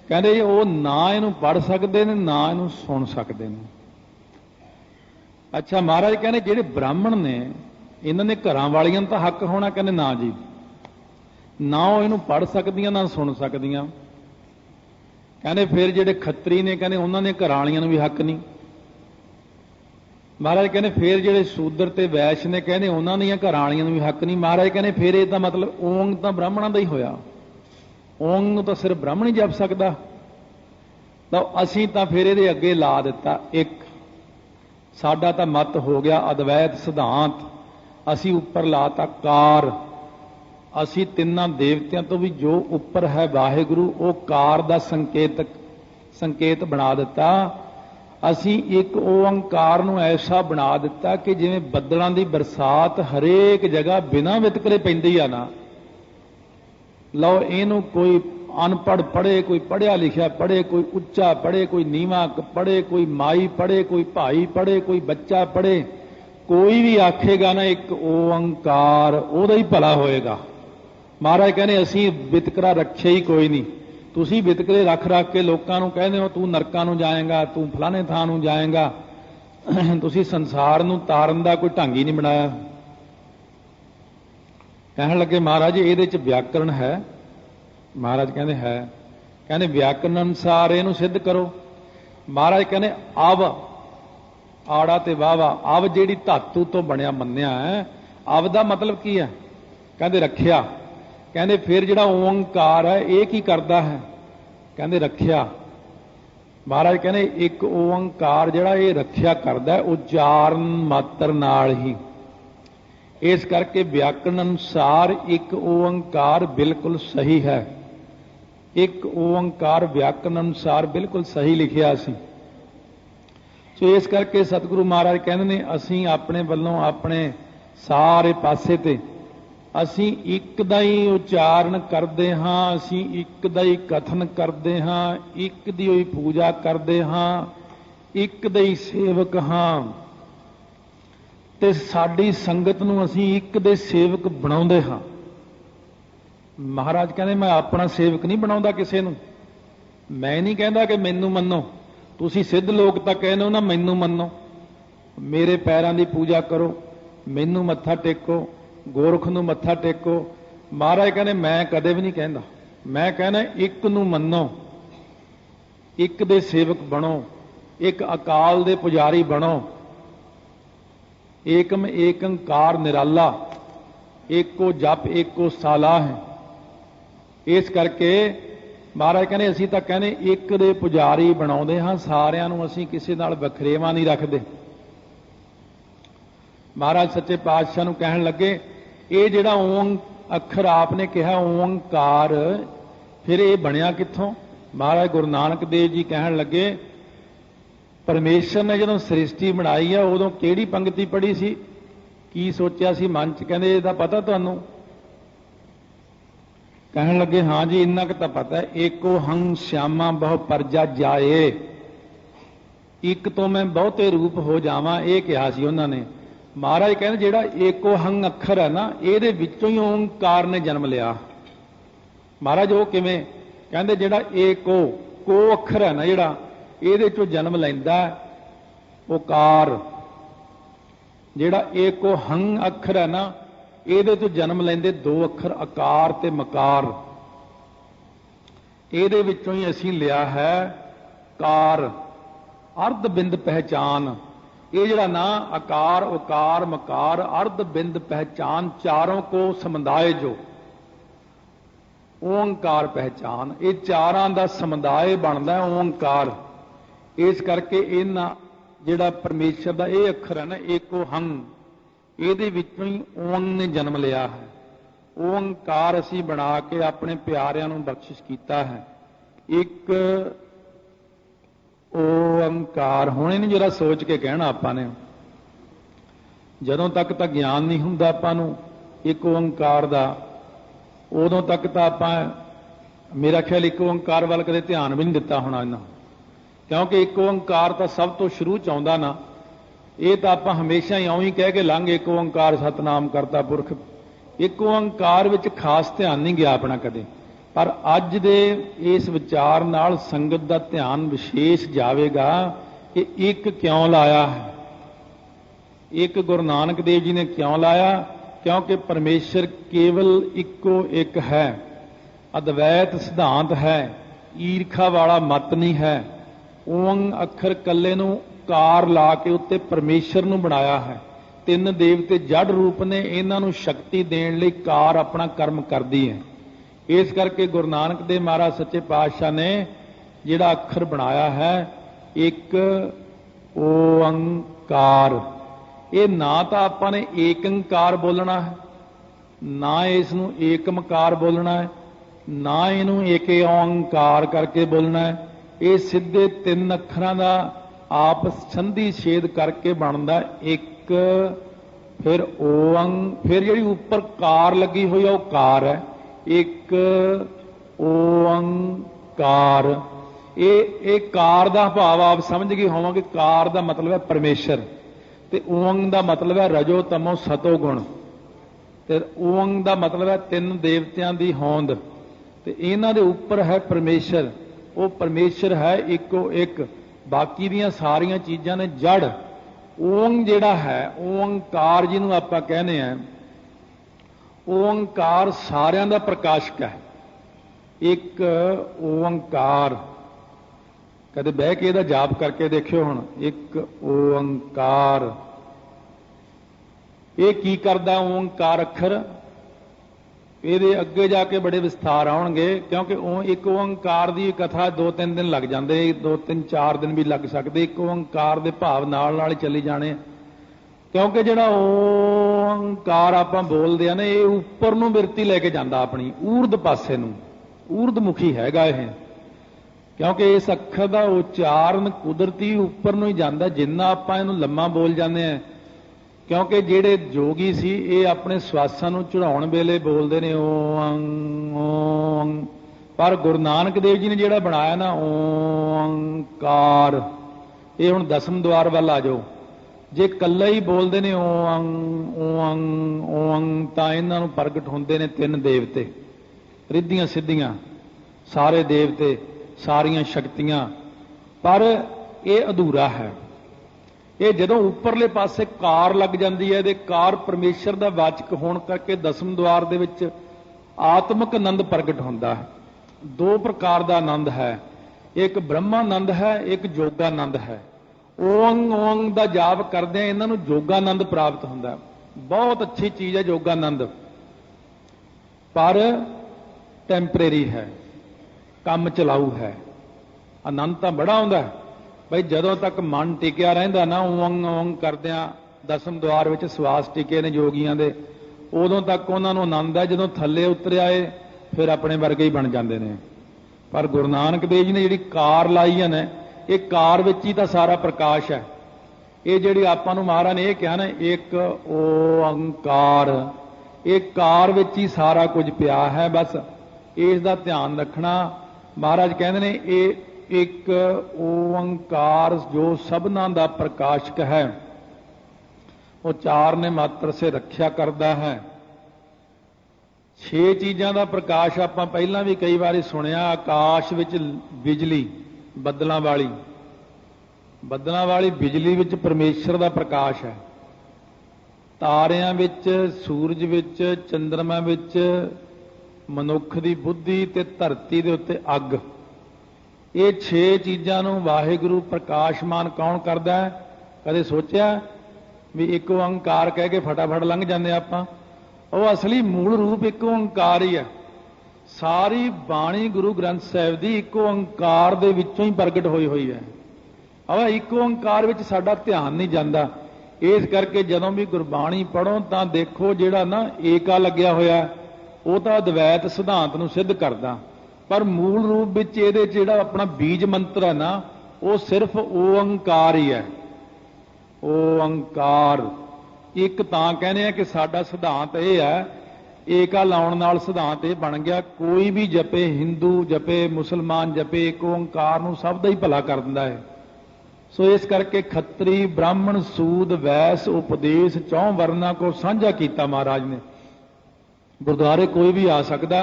कहंदे वो ना इहनूं पढ़ सकदे ने ना इहनूं सुन सकदे ने। अच्छा महाराज कहने जिहड़े ब्राह्मण ने इन्हां ने घरां वालियां तां हक होना? कहंदे ना जी, ना वो इहनूं पढ़ सकदियां ना सुन सकदियां। कहंदे फिर जिहड़े खत्तरी ने, कहंदे उन्हां ने घरां वालियां नूं भी हक नहीं। महाराज कहने फिर जिहड़े शूद्र ते वैश ने, कहंदे उन्हां दीयां घरां वालियां नूं भी हक नहीं। महाराज कहने फिर इहदा मतलब ओंग तां ब्राह्मणां दा ही होया, ओंग नूं तां सिर्फ ब्राह्मण ही जप सकदा। तां असीं तां फिर इहदे अगे ला दित्ता एक, साडा तां मत हो गया अद्वैत सिद्धांत, असीं उपर लाता कार। असीं तिन्नां देवतियां तो भी जो उपर है वाहिगुरु, वो कार दा संकेत बना दिता। असीं एक ओंकार नूं ऐसा बना दिता कि जिवें बदलां दी बरसात हरेक जगह बिना वितकरे पैंदी आ ना, लो इहनूं कोई अनपढ़ पढ़े, कोई पढ़िया लिखिया पढ़े, कोई उच्चा पढ़े, कोई नीवा पढ़े, कोई माई पढ़े, कोई भाई पढ़े, कोई बच्चा पढ़े, कोई भी आखेगा ना एक ओंकार, उहदा ही भला होएगा। महाराज कहने असीं वितकरा रखे ही कोई नहीं। तुसीं वितकरे रख रख के लोकां नूं कहंदे हो तूं नरकां नूं जाएगा, तूं फलाने थां नूं जाएगा। तुसीं संसार नूं तारन दा कोई ढंग ही नहीं बनाया। कहण लगे महाराज इहदे च व्याकरण है? महाराज कहंदे है। कहंदे व्याकरण अनुसार इहनूं सिद्ध करो। महाराज कहंदे अव, आड़ा ते वावा, अव जिहड़ी धातु तो बनया मन्निया है, अव दा मतलब की है? कहंदे रखिया। कहंदे फिर जिहड़ा ओंकार है ये की करदा है? कहंदे रखिया। महाराज कहंदे एक ओंकार जिहड़ा ये रखिया करदा है उच्चारण मात्र नाल ही। इस करके व्याकरण अनुसार एक ओंकार बिल्कुल सही है। एक ओंकार व्याकरण अनुसार बिल्कुल सही लिखिया सी। सो इस करके सतगुरु महाराज कहंदे ने असीं अपने वल्लों अपने सारे पासे ते असीं एक दा ही उच्चारण करते हाँ, असीं एक दा ही कथन करते हाँ, एक दी ही पूजा करते हाँ, एक दे ही सेवक हाँ, ते साडी संगत नूं असीं एक दे सेवक बनाउंदे हाँ। महाराज कहंदे मैं अपना सेवक नहीं बनाउंदा किसे नूं, मैं नहीं कहंदा कि मैनूं मन्नो। तुसीं सिद्ध लोक तां कहंदे हो ना मैनूं मन्नो, मेरे पैरां दी पूजा करो, मैनूं मत्था टेको, गोरख नूं मत्था टेको। महाराज कहने मैं कदे भी नहीं कहंदा, मैं कहना एक नूं मन्नो, एक दे सेवक बनो, एक अकाल दे पुजारी बनो। एकम एकंकार निराला, एको जप एको साला है। इस करके महाराज कहने असीं तां कहने एक दे पुजारी बनाउंदे हां, सारियां नूं असीं किसे नाल वखरेवा नहीं रखदे। महाराज सच्चे पातशाह नूं कहण लगे ये जिहड़ा ओं अखर आपने कहा ओंकार, फिर ये बनिया कित्थों? महाराज गुरु नानक देव जी कहण लगे परमेश्वर ने जदों सृष्टि बनाई है उदों किहड़ी पंक्ति पढ़ी सी, की सोचिया सी मन च? कहंदे इहदा पता तुहानूं? कहण लगे हाँ जी इन्ना क तां पता है। एको हंग श्यामा बहु परजा जाए, एक तो मैं बहुते रूप हो जावां, ये कहा सी उन्हां ने। महाराज कहते जिहड़ा एको हंग अखर है ना, इहदे विचों ही ओंकार ने जन्म लिया। महाराज वो किवें? कहंदे जिहड़ा एको को अखर है ना, जिहड़ा इहदे चों जन्म लैंदा ओकार। जिहड़ा एको हंग अखर है ना, इहदे चों जन्म लैंदे दो अखर आकार ते मकार। इहदे विचों ही असीं लिया है कार, अर्ध बिंद पहचान। ये जड़ा ना आकार उकार मकार अर्ध बिंद पहचान, चारों को समुदाय जो ओंकार पहचान, ये चारां दा समुदाय बनता है ओंकार। इस करके इन्हां जिहड़ा परमेश्वर दा ये अखर है ना एको हंग, ਇਹਦੇ ਵਿੱਚੋਂ ਹੀ ਓੰਗ ਨੇ ਜਨਮ ਲਿਆ ਹੈ। ਓੰਕਾਰ ਅਸੀਂ ਬਣਾ ਕੇ ਆਪਣੇ ਪਿਆਰਿਆਂ ਨੂੰ ਬਖਸ਼ਿਸ਼ ਕੀਤਾ ਹੈ। ਇੱਕ ਓੰਕਾਰ ਹੁਣ ਇਹਨੂੰ ਜਰਾ ਸੋਚ ਕੇ ਕਹਿਣਾ ਆਪਾਂ ਨੇ। ਜਦੋਂ ਤੱਕ ਤਾਂ ਗਿਆਨ ਨਹੀਂ ਹੁੰਦਾ ਆਪਾਂ ਨੂੰ ਇੱਕ ਓੰਕਾਰ ਦਾ, ਉਦੋਂ ਤੱਕ ਤਾਂ ਆਪਾਂ ਮੇਰਾ ਖਿਆਲ ਇੱਕ ਓੰਕਾਰ ਵੱਲ ਕਦੇ ਧਿਆਨ ਵੀ ਨਹੀਂ ਦਿੱਤਾ ਹੋਣਾ ਇਹਨਾਂ, ਕਿਉਂਕਿ ਇੱਕ ਓੰਕਾਰ ਤਾਂ ਸਭ ਤੋਂ ਸ਼ੁਰੂ ਚ ਆਉਂਦਾ ਨਾ। ਇਹ ਤਾਂ ਆਪਾਂ ਹਮੇਸ਼ਾ ਹੀ ਇਉਂ ਹੀ ਕਹਿ ਕੇ ਲੰਘ ਇੱਕ ਓੰਕਾਰ ਸਤਨਾਮ ਕਰਤਾ ਪੁਰਖ। ਇੱਕ ਓੰਕਾਰ ਵਿੱਚ ਖਾਸ ਧਿਆਨ ਨਹੀਂ ਗਿਆ ਆਪਣਾ ਕਦੇ, ਪਰ ਅੱਜ ਦੇ ਇਸ ਵਿਚਾਰ ਨਾਲ ਸੰਗਤ ਦਾ ਧਿਆਨ ਵਿਸ਼ੇਸ਼ ਜਾਵੇਗਾ ਕਿ ਇੱਕ ਕਿਉਂ ਲਾਇਆ ਹੈ। ਇੱਕ ਗੁਰੂ ਨਾਨਕ ਦੇਵ ਜੀ ਨੇ ਕਿਉਂ ਲਾਇਆ? ਕਿਉਂਕਿ ਪਰਮੇਸ਼ਰ ਕੇਵਲ ਇੱਕੋ ਇੱਕ ਹੈ, ਅਦਵੈਤ ਸਿਧਾਂਤ ਹੈ, ਈਰਖਾ ਵਾਲਾ ਮਤ ਨਹੀਂ ਹੈ। ਓੰਗ ਅੱਖਰ ਕੱਲੇ ਨੂੰ ਕਾਰ ਲਾ ਕੇ ਉੱਤੇ ਪਰਮੇਸ਼ਰ ਨੂੰ ਬਣਾਇਆ ਹੈ। ਤਿੰਨ ਦੇਵਤੇ ਜੜ ਰੂਪ ਨੇ, ਇਹਨਾਂ ਨੂੰ ਸ਼ਕਤੀ ਦੇਣ ਲਈ ਕਾਰ ਆਪਣਾ ਕਰਮ ਕਰਦੀ ਹੈ। ਇਸ ਕਰਕੇ ਗੁਰੂ ਨਾਨਕ ਦੇਵ ਮਹਾਰਾਜ ਸੱਚੇ ਪਾਤਸ਼ਾਹ ਨੇ ਜਿਹੜਾ ਅੱਖਰ ਬਣਾਇਆ ਹੈ ਇੱਕ ਓੰਕਾਰ। ਇਹ ਨਾ ਤਾਂ ਆਪਾਂ ਨੇ ਏਕੰਕਾਰ ਬੋਲਣਾ ਹੈ, ਨਾ ਇਸ ਨੂੰ ਏਕਮਕਾਰ ਬੋਲਣਾ ਹੈ, ਨਾ ਇਹਨੂੰ ਏਕੇ ਓੰਕਾਰ ਕਰਕੇ ਬੋਲਣਾ ਹੈ। ਇਹ ਸਿੱਧੇ ਤਿੰਨ ਅੱਖਰਾਂ ਦਾ ਆਪਸ ਸੰਧੀ ਛੇਦ ਕਰਕੇ ਬਣਦਾ ਇੱਕ, ਫਿਰ ਓੰਗ, ਫਿਰ ਜਿਹੜੀ ਉੱਪਰ ਕਾਰ ਲੱਗੀ ਹੋਈ ਆ ਉਹ ਕਾਰ ਹੈ। ਇੱਕ ਓੰਕਾਰ। ਇਹ ਕਾਰ ਦਾ ਭਾਵ ਆਪ ਸਮਝ ਗਏ ਹੋਵਾਂਗੇ। ਕਾਰ ਦਾ ਮਤਲਬ ਹੈ ਪਰਮੇਸ਼ਰ, ਤੇ ਓੰਗ ਦਾ ਮਤਲਬ ਹੈ ਰਜੋ ਤਮੋ ਸਤੋ ਗੁਣ, ਤੇ ਓੰਗ ਦਾ ਮਤਲਬ ਹੈ ਤਿੰਨ ਦੇਵਤਿਆਂ ਦੀ ਹੋਂਦ, ਤੇ ਇਹਨਾਂ ਦੇ ਉੱਪਰ ਹੈ ਪਰਮੇਸ਼ਰ। ਉਹ ਪਰਮੇਸ਼ਰ ਹੈ ਇੱਕੋ ਇੱਕ, ਬਾਕੀ ਦੀਆਂ ਸਾਰੀਆਂ ਚੀਜ਼ਾਂ ਨੇ ਜੜ। ਓੰਗ ਜਿਹੜਾ ਹੈ ਓੰਕਾਰ ਜਿਹਨੂੰ ਆਪਾਂ ਕਹਿੰਦੇ ਆ, ਓੰਕਾਰ ਸਾਰਿਆਂ ਦਾ ਪ੍ਰਕਾਸ਼ਕ ਹੈ। ਇੱਕ ਓੰਕਾਰ, ਕਦੇ ਬਹਿ ਕੇ ਇਹਦਾ ਜਾਪ ਕਰਕੇ ਦੇਖਿਓ। ਹੁਣ ਇੱਕ ਓੰਕਾਰ, ਇਹ ਕੀ ਕਰਦਾ ਓੰਕਾਰ ਅੱਖਰ? ਇਹਦੇ ਅੱਗੇ ਜਾ ਕੇ ਬੜੇ ਵਿਸਥਾਰ ਆਉਣਗੇ, ਕਿਉਂਕਿ ਇੱਕ ਓੰਕਾਰ ਦੀ ਕਥਾ 2-3 ਦਿਨ ਲੱਗ ਜਾਂਦੇ, 2-3-4 ਦਿਨ ਵੀ ਲੱਗ ਸਕਦੇ। ਇੱਕ ਓੰਕਾਰ ਦੇ ਭਾਵ ਨਾਲ ਨਾਲ ਹੀ ਚੱਲੀ ਜਾਣੇ, ਕਿਉਂਕਿ ਜਿਹੜਾ ਓੰਕਾਰ ਆਪਾਂ ਬੋਲਦੇ ਆ ਨਾ, ਇਹ ਉੱਪਰ ਨੂੰ ਬਿਰਤੀ ਲੈ ਕੇ ਜਾਂਦਾ ਆਪਣੀ, ਊਰਧ ਪਾਸੇ ਨੂੰ, ਊਰਧਮੁਖੀ ਹੈਗਾ ਇਹ। ਕਿਉਂਕਿ ਇਸ ਅੱਖਰ ਦਾ ਉਚਾਰਨ ਕੁਦਰਤੀ ਉੱਪਰ ਨੂੰ ਹੀ ਜਾਂਦਾ, ਜਿੰਨਾ ਆਪਾਂ ਇਹਨੂੰ ਲੰਮਾ ਬੋਲ ਜਾਂਦੇ ਆ। ਕਿਉਂਕਿ ਜਿਹੜੇ ਜੋਗੀ ਸੀ ਇਹ ਆਪਣੇ ਸਵਾਸਾਂ ਨੂੰ ਚੜਾਉਣ ਵੇਲੇ ਬੋਲਦੇ ਨੇ ਓੰਗ ਓੰਗ, ਪਰ ਗੁਰੂ ਨਾਨਕ ਦੇਵ ਜੀ ਨੇ ਜਿਹੜਾ ਬਣਾਇਆ ਨਾ ਓੰਕਾਰ, ਇਹ ਹੁਣ ਦਸਮ ਦੁਆਰ ਵੱਲ ਆ ਜਾਓ। ਜੇ ਇਕੱਲਾ ਹੀ ਬੋਲਦੇ ਨੇ ਓੰਗ ਓੰਗ ਓੰਗ, ਤਾਂ ਇਹਨਾਂ ਨੂੰ ਪ੍ਰਗਟ ਹੁੰਦੇ ਨੇ ਤਿੰਨ ਦੇਵਤੇ, ਰਿੱਧੀਆਂ ਸਿੱਧੀਆਂ, ਸਾਰੇ ਦੇਵਤੇ, ਸਾਰੀਆਂ ਸ਼ਕਤੀਆਂ, ਪਰ ਇਹ ਅਧੂਰਾ ਹੈ। ਇਹ ਜਦੋਂ ਉੱਪਰਲੇ ਪਾਸੇ ਕਾਰ ਲੱਗ ਜਾਂਦੀ ਹੈ, ਤੇ ਕਾਰ ਪਰਮੇਸ਼ਰ ਦਾ ਵਾਚਕ ਹੋਣ ਕਰਕੇ ਦਸਮ ਦੁਆਰ ਦੇ ਵਿੱਚ ਆਤਮਿਕ ਆਨੰਦ ਪ੍ਰਗਟ ਹੁੰਦਾ ਹੈ। ਦੋ ਪ੍ਰਕਾਰ ਦਾ ਆਨੰਦ ਹੈ, ਇੱਕ ਬ੍ਰਹਮਾਨੰਦ ਹੈ, ਇੱਕ ਜੋਗਾਨੰਦ ਹੈ। ਓੰਗ ਓੰਗ ਦਾ ਜਾਪ ਕਰਦੇ ਆ, ਇਹਨਾਂ ਨੂੰ ਜੋਗਾਨੰਦ ਪ੍ਰਾਪਤ ਹੁੰਦਾ। ਬਹੁਤ ਅੱਛੀ ਚੀਜ਼ ਹੈ ਜੋਗਾਨੰਦ, ਪਰ ਟੈਂਪਰੇਰੀ ਹੈ, ਕੰਮ ਚਲਾਊ ਹੈ। ਆਨੰਦ ਤਾਂ ਬੜਾ ਆਉਂਦਾ ਬਈ ਜਦੋਂ ਤੱਕ ਮਨ ਟਿਕਿਆ ਰਹਿੰਦਾ ਨਾ ਓੰਗ ਓੰਗ ਕਰਦਿਆਂ, ਦਸਮ ਦੁਆਰ ਵਿੱਚ ਸਵਾਸ ਟਿਕੇ ਨੇ ਜੋਗੀਆਂ ਦੇ, ਉਦੋਂ ਤੱਕ ਉਹਨਾਂ ਨੂੰ ਆਨੰਦ ਹੈ। ਜਦੋਂ ਥੱਲੇ ਉਤਰ ਆਏ ਫਿਰ ਆਪਣੇ ਵਰਗੇ ਹੀ ਬਣ ਜਾਂਦੇ ਨੇ। ਪਰ ਗੁਰੂ ਨਾਨਕ ਦੇਵ ਜੀ ਨੇ ਜਿਹੜੀ ਕਾਰ ਲਾਈ ਹੈ ਨਾ, ਇਹ ਕਾਰ ਵਿੱਚ ਹੀ ਤਾਂ ਸਾਰਾ ਪ੍ਰਕਾਸ਼ ਹੈ। ਇਹ ਜਿਹੜੀ ਆਪਾਂ ਨੂੰ ਮਹਾਰਾਜ ਨੇ ਇਹ ਕਿਹਾ ਨਾ ਇੱਕ ਓੰਕਾਰ, ਇਹ ਕਾਰ ਵਿੱਚ ਹੀ ਸਾਰਾ ਕੁਝ ਪਿਆ ਹੈ। ਬਸ ਇਸ ਦਾ ਧਿਆਨ ਰੱਖਣਾ। ਮਹਾਰਾਜ ਕਹਿੰਦੇ ਨੇ ਇਹ ਇੱਕ ਓੰਕਾਰ ਜੋ ਸਭਨਾਂ ਦਾ ਪ੍ਰਕਾਸ਼ਕ ਹੈ, ਉਹ ਚਾਰ ਨੇ ਮਾਤਰ ਸੇ ਰੱਖਿਆ ਕਰਦਾ ਹੈ। 6 ਚੀਜ਼ਾਂ ਦਾ ਪ੍ਰਕਾਸ਼ ਆਪਾਂ ਪਹਿਲਾਂ ਵੀ ਕਈ ਵਾਰੀ ਸੁਣਿਆ। ਆਕਾਸ਼ ਵਿੱਚ ਬਿਜਲੀ, ਬੱਦਲਾਂ ਵਾਲੀ ਬਿਜਲੀ ਵਿੱਚ ਪਰਮੇਸ਼ਰ ਦਾ ਪ੍ਰਕਾਸ਼ ਹੈ। ਤਾਰਿਆਂ ਵਿੱਚ, ਸੂਰਜ ਵਿੱਚ, ਚੰਦਰਮਾ ਵਿੱਚ ਮਨੁੱਖ ਦੀ ਬੁੱਧੀ, ਤੇ ਧਰਤੀ ਦੇ ਉੱਤੇ ਅੱਗ। ਇਹ 6 ਚੀਜ਼ਾਂ ਨੂੰ ਵਾਹਿਗੁਰੂ ਪ੍ਰਕਾਸ਼ਮਾਨ ਕੌਣ ਕਰਦਾ ਹੈ? ਕਦੇ ਸੋਚਿਆ ਵੀ ਇੱਕ ਓੰਕਾਰ ਕਹਿ ਕੇ ਫਟਾਫਟ ਲੰਘ ਜਾਂਦੇ ਆਪਾਂ? ਉਹ ਅਸਲੀ ਮੂਲ ਰੂਪ ਇੱਕ ਓੰਕਾਰ ਹੀ ਹੈ। ਸਾਰੀ ਬਾਣੀ ਗੁਰੂ ਗ੍ਰੰਥ ਸਾਹਿਬ ਦੀ ਇੱਕ ਓੰਕਾਰ ਦੇ ਵਿੱਚੋਂ ਹੀ ਪ੍ਰਗਟ ਹੋਈ ਹੋਈ ਹੈ। ਆਹ ਇੱਕ ਓੰਕਾਰ ਵਿੱਚ ਸਾਡਾ ਧਿਆਨ ਨਹੀਂ ਜਾਂਦਾ। इस करके जदों भी गुरबाणी पढ़ो तो देखो जिहड़ा ना एका लग्या होया वो तो अद्वैत सिद्धांत नूं सिद्ध करदा, पर मूल रूप विच इहदे जिहड़ा अपना बीज मंत्र है ना वो सिर्फ ओंकार ही है। ओंकार एक तां कहने हैं कि साडा सिद्धांत यह है, एका लाउण नाल सिद्धांत यह बन गया, कोई भी जपे, हिंदू जपे, मुसलमान जपे, एक ओंकार नूं सब दा ही भला कर दिंदा है। सो इस करके खत्तरी ब्राह्मण सूद वैस उपदेश चौं वर्णा को साझा किया महाराज ने। गुरुद्वारे कोई भी आ सकता,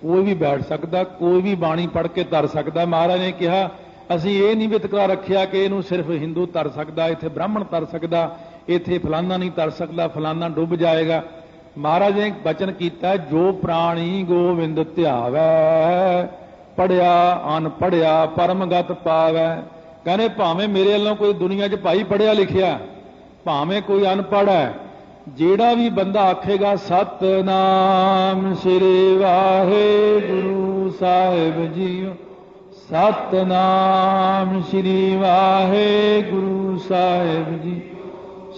कोई भी बैठ सकता, कोई भी बाणी पढ़ के तर सकता। महाराज ने कहा असीं ये नहीं वितकरा रखिया कि इहनूं सिर्फ हिंदू तर सकता, इत्थे ब्राह्मण तर सकता, इत्थे फलाना नहीं तर सकता, फलाना डुब जाएगा। महाराज ने वचन किया, जो प्राणी गोविंद ध्यावै पढ़िया अनपढ़िया परमगत पावै। कहने भावें मेरे वालों कोई दुनिया च भाई पढ़िया लिखिया, भावें कोई अनपढ़ है, जेड़ा भी बंदा आखेगा सतनाम श्री वाहेगुरु साहिब जीओ, सतनाम श्री वाहेगुरु साहिब जी,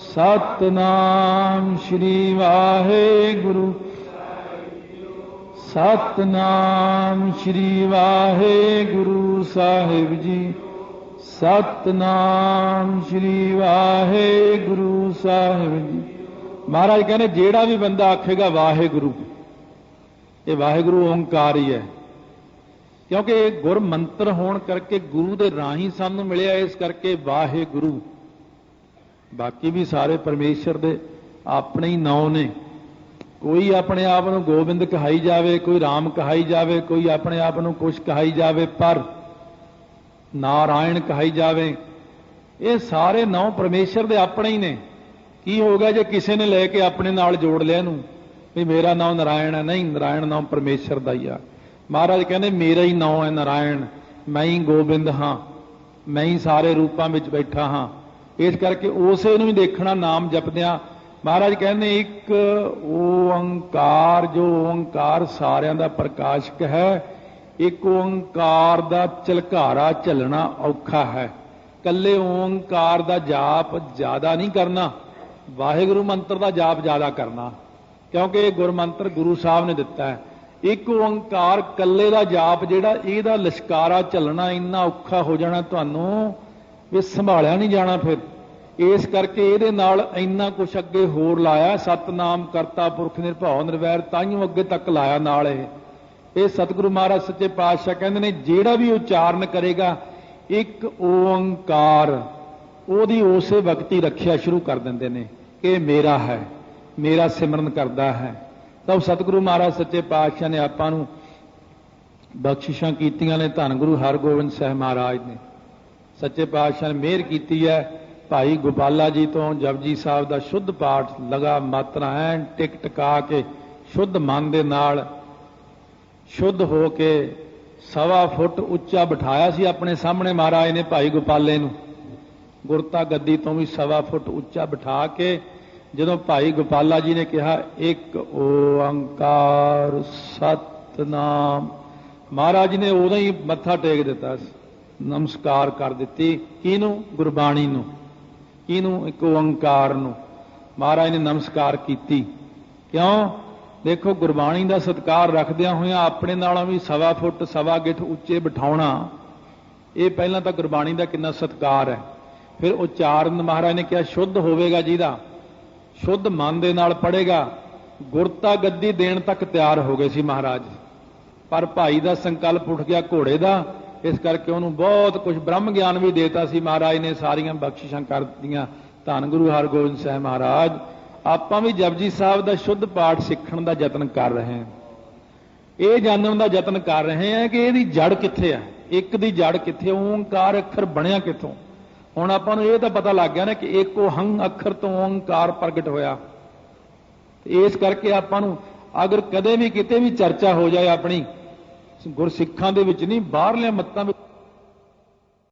सतनाम श्री वाहेगुरु, सतनाम श्री वाहेगुरु साहिब जी, सतनाम श्री वाहेगुरु साहिब जी। महाराज कहने जेड़ा भी बंदा आखेगा वाहेगुरु, ये वाहेगुरु ओंकार ही है, क्योंकि गुर मंत्र होने करके गुरु दे राही सानू मिलिया, इस करके वाहेगुरु। बाकी भी सारे परमेश्वर दे अपने ही नाम ने। कोई अपने आप को गोबिंद कहाई जावे, कोई राम कहाई जावे, कोई अपने आप को कुछ कहाई जावे, पर नारायण कहाई जावे, ये सारे नाम परमेश्वर दे अपने ही ने। की हो गया जे किसी ने लेके अपने नाल जोड़ लिया नूं भी मेरा नाम नारायण है? नहीं, नारायण नाम परमेश्वर दा ही आ। महाराज कहने मेरा ही नाम है नारायण, मैं ही गोबिंद हाँ, मैं ही सारे रूपां विच बैठा हाँ। इस करके उसे नूं ही देखना नाम जपदियां। महाराज कहने एक ओंकार, जो ओंकार सारियां दा प्रकाशक है, एक ओंकार दा झलकारा झलना औखा है। कल्ले ओंकार दा जाप ज्यादा नहीं करना, वाहिगुरु मंत्र का जाप ज्यादा करना, क्योंकि गुरमंत्र गुरु साहब ने दिता है। एक ओंकार कल्ले का जाप जिहड़ा इहदा लश्कारा चलना इन्ना औखा हो जाना तुहानू भी संभालिया नहीं जाना। फिर इस करके इहदे नाल इन्ना कुछ अगे होर लाया, सतनाम करता पुरख निरभौ निर्वैर, ताइयों अगे तक लाया नाल। ये सतगुरु महाराज सच्चे पातशाह कहते ने जिहड़ा भी उच्चारण करेगा एक ओंकार, ओदी उसे वक्त ही रखिया शुरू कर देंदे ने कि मेरा है, मेरा सिमरन करता है। तब सतगुरु महाराज सच्चे पातशाह ने आपां नूं बख्शिशां कीतियां ने। धन गुरु हरगोबिंद साहिब महाराज ने सच्चे पातशाह ने मेहर कीती है। भाई गोपाला जी तो जपजी साहब का शुद्ध पाठ लगा मात्रा ऐन टिक टका के शुद्ध मन दे नाल शुद्ध हो के 1.25 फुट उच्चा बिठाया सी अपने सामने महाराज ने भाई गोपाले नूं। गुरता गद्दी तो भी 1.25 फुट उच्चा बिठा के जदों भाई गोपाला जी ने कहा एक ओंकार सतनाम, महाराज ने उदों ही मत्था टेक दिता, नमस्कार कर दी। किनू? गुरबाणी नूं। किनू? एक ओंकार नूं। महाराज ने नमस्कार की। क्यों? देखो गुरबाणी का सत्कार रखदियां होइयां अपने नालों भी 1.25 फुट 1.25 गिठ उच्चे बिठाउणा, ये पहलां तां गुरबाणी का कितना सत्कार है। फिर उच्चारण महाराज ने कहा शुद्ध होवेगा जिहदा, शुद्ध मन दे नाल पढ़ेगा। गुरता गद्दी देण तक तैयार हो गए सी महाराज, पर भाई का संकल्प उठ गया घोड़े का, इस करके उन्होंने बहुत कुछ ब्रह्म ज्ञान भी देता सी महाराज ने, सारियां बख्शिशां कर दित्तियां। धन गुरु हरगोबिंद साहिब महाराज आपां भी जपजी साहब का शुद्ध पाठ सीखण का यतन कर रहे हैं, ये जानने का यतन कर रहे हैं कि इसकी जड़ कित्थे है, एक दी जड़ कित्थे, ओंकार अखर बनया कित्थों। हुण आपां नूं ये तां पता लग गया ना कि एक हंग अखर तो ओंकार प्रगट होया। इस करके आपां नूं अगर कदे भी किते भी चर्चा हो जाए अपनी गुरसिखां दे विच नहीं, बाहरलियां मत्तां विच